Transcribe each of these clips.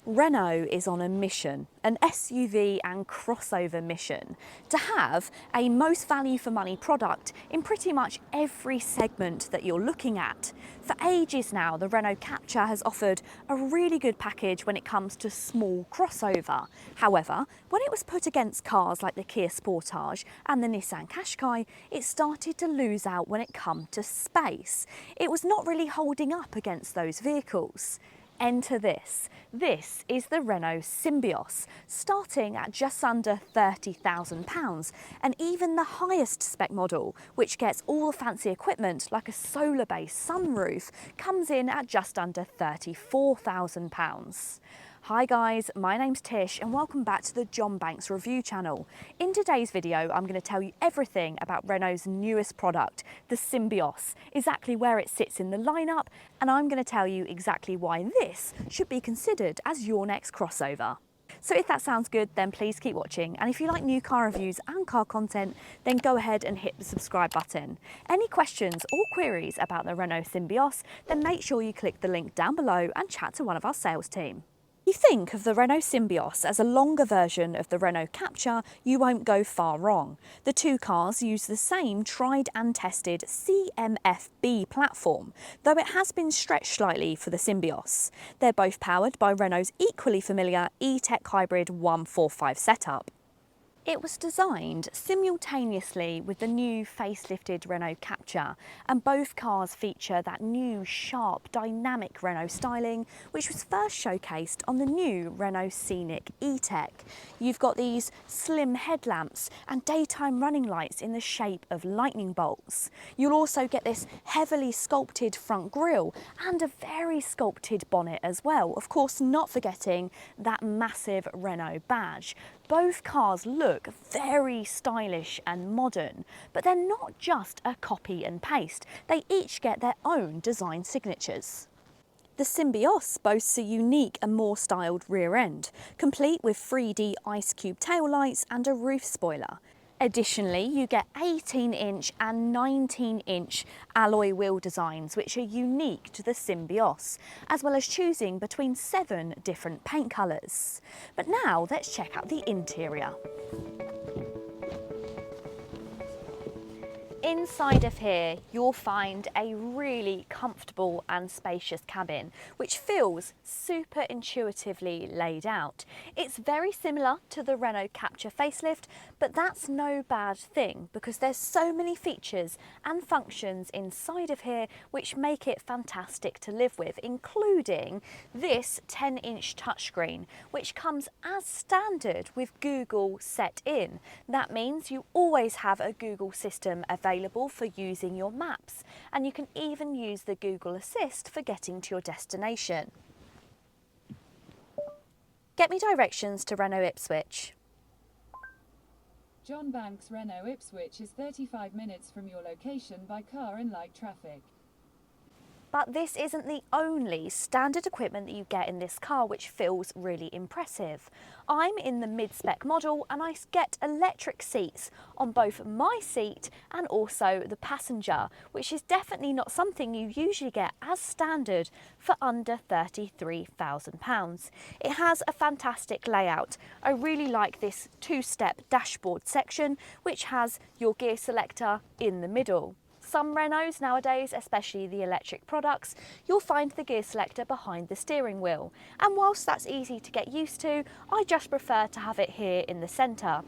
Renault is on a mission, an SUV and crossover mission, to have a most value for money product in pretty much every segment that you're looking at. For ages now, the Renault Captur has offered a really good package when it comes to small crossover. However, when it was put against cars like the Kia Sportage and the Nissan Qashqai, it started to lose out when it came to space. It was not really holding up against those vehicles. Enter this. This is the Renault Symbioz, starting at just under £30,000, and even the highest spec model, which gets all the fancy equipment like a solar-based sunroof, comes in at just under £34,000. Hi guys, my name's Tish and welcome back to the John Banks review channel. In today's video, I'm going to tell you everything about Renault's newest product, the Symbioz, exactly where it sits in the lineup, and I'm going to tell you exactly why this should be considered as your next crossover. So if that sounds good, then please keep watching. And if you like new car reviews and car content, then go ahead and hit the subscribe button. Any questions or queries about the Renault Symbioz, then make sure you click the link down below and chat to one of our sales team. If you think of the Renault Symbioz as a longer version of the Renault Captur, you won't go far wrong. The two cars use the same tried and tested CMF-B platform, though it has been stretched slightly for the Symbioz. They're both powered by Renault's equally familiar E-Tech Hybrid 145 setup. It was designed simultaneously with the new facelifted Renault Captur, and both cars feature that new, sharp, dynamic Renault styling, which was first showcased on the new Renault Scenic E-Tech. You've got these slim headlamps and daytime running lights in the shape of lightning bolts. You'll also get this heavily sculpted front grille and a very sculpted bonnet as well, of course not forgetting that massive Renault badge. Both cars look very stylish and modern, but they're not just a copy and paste. They each get their own design signatures. The Symbioz boasts a unique and more styled rear end, complete with 3D ice cube taillights and a roof spoiler. Additionally, you get 18-inch and 19-inch alloy wheel designs, which are unique to the Symbioz, as well as choosing between 7 different paint colours. But now let's check out the interior. Inside of here, you'll find a really comfortable and spacious cabin, which feels super intuitively laid out. It's very similar to the Renault Captur facelift, but that's no bad thing because there's so many features and functions inside of here which make it fantastic to live with, including this 10-inch touchscreen, which comes as standard with Google set in. That means you always have a Google system available for using your maps, and you can even use the Google Assist for getting to your destination. Get me directions to Renault Ipswich. John Banks Renault Ipswich is 35 minutes from your location by car in light traffic. But this isn't the only standard equipment that you get in this car, which feels really impressive. I'm in the mid-spec model and I get electric seats on both my seat and also the passenger, which is definitely not something you usually get as standard for under £33,000. It has a fantastic layout. I really like this 2-step dashboard section, which has your gear selector in the middle. Some Renaults nowadays, especially the electric products, you'll find the gear selector behind the steering wheel. And whilst that's easy to get used to, I just prefer to have it here in the centre.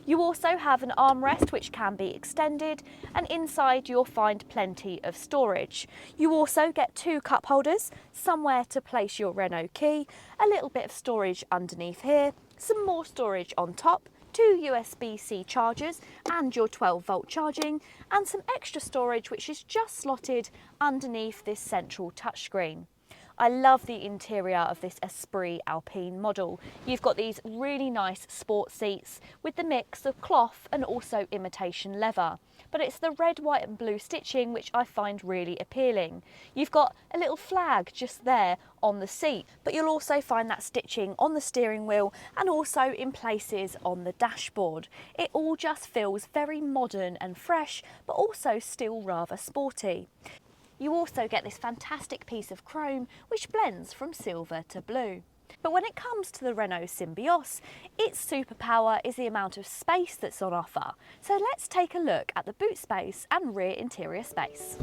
You also have an armrest which can be extended, and inside you'll find plenty of storage. You also get 2 cup holders, somewhere to place your Renault key, a little bit of storage underneath here, some more storage on top, 2 USB-C chargers and your 12-volt charging, and some extra storage which is just slotted underneath this central touchscreen. I love the interior of this Esprit Alpine model. You've got these really nice sport seats with the mix of cloth and also imitation leather. But it's the red, white and blue stitching which I find really appealing. You've got a little flag just there on the seat, but you'll also find that stitching on the steering wheel and also in places on the dashboard. It all just feels very modern and fresh, but also still rather sporty. You also get this fantastic piece of chrome which blends from silver to blue. But when it comes to the Renault Symbioz, its superpower is the amount of space that's on offer. So let's take a look at the boot space and rear interior space.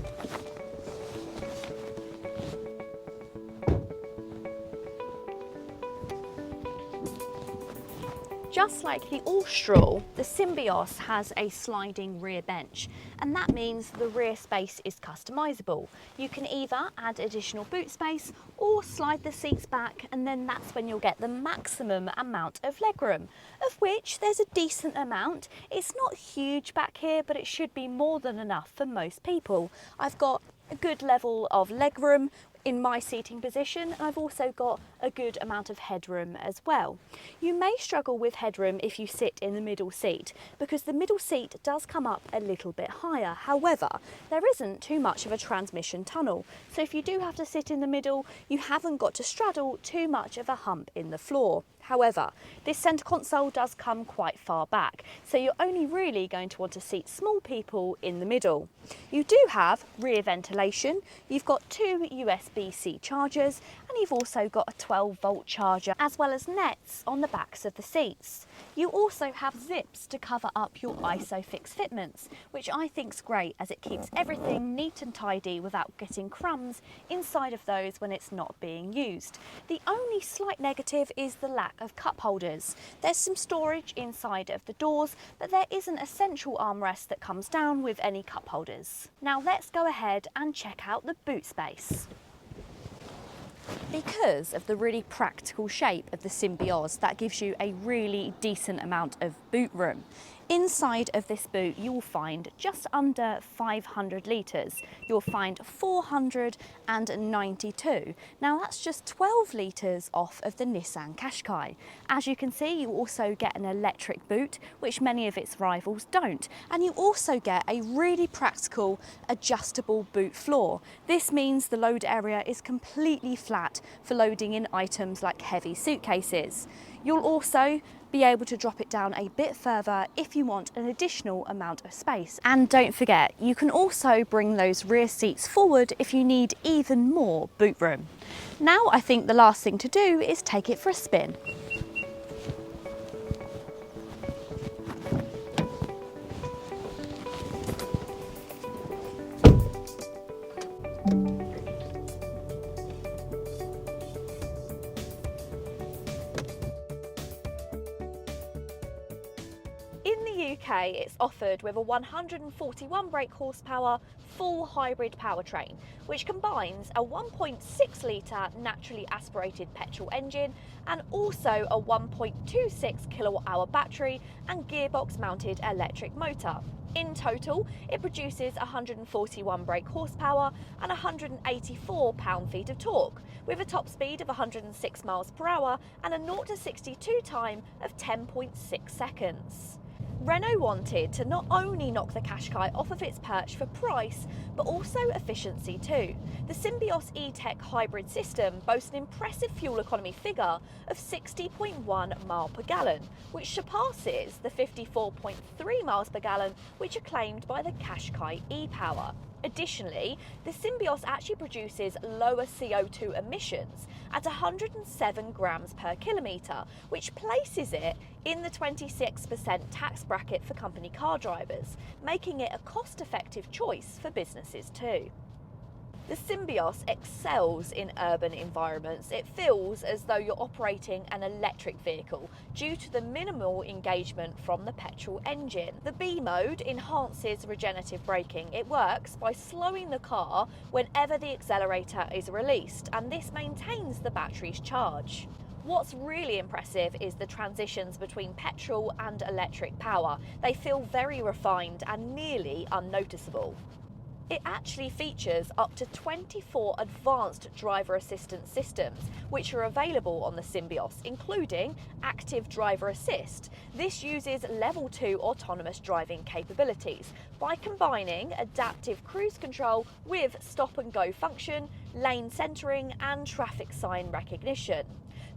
Just like the all-straw, the Symbioz has a sliding rear bench, and that means the rear space is customisable. You can either add additional boot space or slide the seats back, and then that's when you'll get the maximum amount of legroom, of which there's a decent amount. It's not huge back here, but it should be more than enough for most people. I've got a good level of legroom in my seating position, and I've also got a good amount of headroom as well. You may struggle with headroom if you sit in the middle seat, because the middle seat does come up a little bit higher. However, there isn't too much of a transmission tunnel, so if you do have to sit in the middle, you haven't got to straddle too much of a hump in the floor. However, this centre console does come quite far back, so you're only really going to want to seat small people in the middle. You do have rear ventilation, you've got two USB-C chargers, and you've also got a 12-volt charger, as well as nets on the backs of the seats. You also have zips to cover up your ISOFIX fitments, which I think's great as it keeps everything neat and tidy without getting crumbs inside of those when it's not being used. The only slight negative is the lack of cup holders. There's some storage inside of the doors, but there isn't a central armrest that comes down with any cup holders. Now let's go ahead and check out the boot space. Because of the really practical shape of the Symbioz, that gives you a really decent amount of boot room. Inside of this boot, you will find just under 500 litres. You'll find 492. Now that's just 12 litres off of the Nissan Qashqai. As you can see, you also get an electric boot, which many of its rivals don't. And you also get a really practical adjustable boot floor. This means the load area is completely flat for loading in items like heavy suitcases. You'll also be able to drop it down a bit further if you want an additional amount of space. And don't forget, you can also bring those rear seats forward if you need even more boot room. Now I think the last thing to do is take it for a spin. In the UK, it's offered with a 141 brake horsepower full hybrid powertrain, which combines a 1.6 litre naturally aspirated petrol engine and also a 1.26 kilowatt hour battery and gearbox mounted electric motor. In total, it produces 141 brake horsepower and 184 pound-feet of torque, with a top speed of 106 miles per hour and a 0 to 62 time of 10.6 seconds. Renault wanted to not only knock the Qashqai off of its perch for price, but also efficiency too. The Symbioz E-Tech hybrid system boasts an impressive fuel economy figure of 60.1 mile per gallon, which surpasses the 54.3 miles per gallon which are claimed by the Qashqai e-Power. Additionally, the Symbioz actually produces lower CO2 emissions at 107 grams per kilometre, which places it in the 26% tax bracket for company car drivers, making it a cost-effective choice for businesses too. The Symbioz excels in urban environments. It feels as though you're operating an electric vehicle due to the minimal engagement from the petrol engine. The B mode enhances regenerative braking. It works by slowing the car whenever the accelerator is released, and this maintains the battery's charge. What's really impressive is the transitions between petrol and electric power. They feel very refined and nearly unnoticeable. It actually features up to 24 advanced driver assistance systems, which are available on the Symbioz, including Active Driver Assist. This uses level 2 autonomous driving capabilities by combining adaptive cruise control with stop and go function, lane centering, and traffic sign recognition.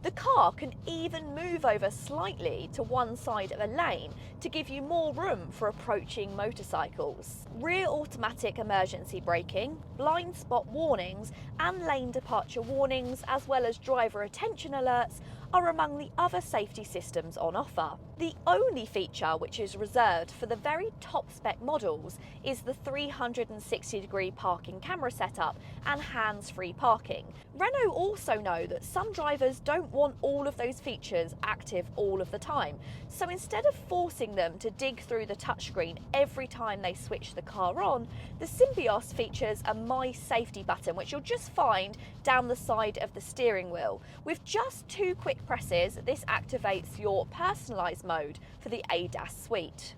The car can even move over slightly to one side of a lane to give you more room for approaching motorcycles. Rear automatic emergency braking, blind spot warnings and lane departure warnings, as well as driver attention alerts, are among the other safety systems on offer. The only feature which is reserved for the very top spec models is the 360-degree parking camera setup and hands-free parking. Renault also know that some drivers don't want all of those features active all of the time, so instead of forcing them to dig through the touchscreen every time they switch the car on, the Symbioz features a My Safety button, which you'll just find down the side of the steering wheel. With just 2 quick presses, this activates your personalised mode for the ADAS suite.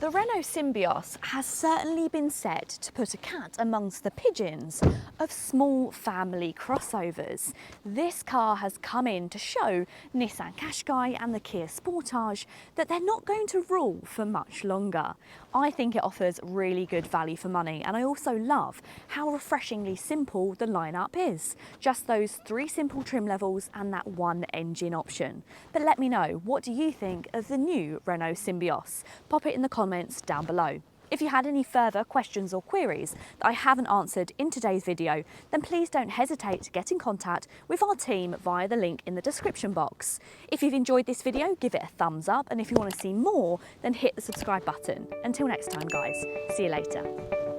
The Renault Symbioz has certainly been said to put a cat amongst the pigeons of small family crossovers. This car has come in to show Nissan Qashqai and the Kia Sportage that they're not going to rule for much longer. I think it offers really good value for money, and I also love how refreshingly simple the lineup is. Just those 3 simple trim levels and that 1 engine option. But let me know, what do you think of the new Renault Symbioz? Pop it in the comments down below. If you had any further questions or queries that I haven't answered in today's video, then please don't hesitate to get in contact with our team via the link in the description box. If you've enjoyed this video, give it a thumbs up, and if you want to see more, then hit the subscribe button. Until next time guys, see you later.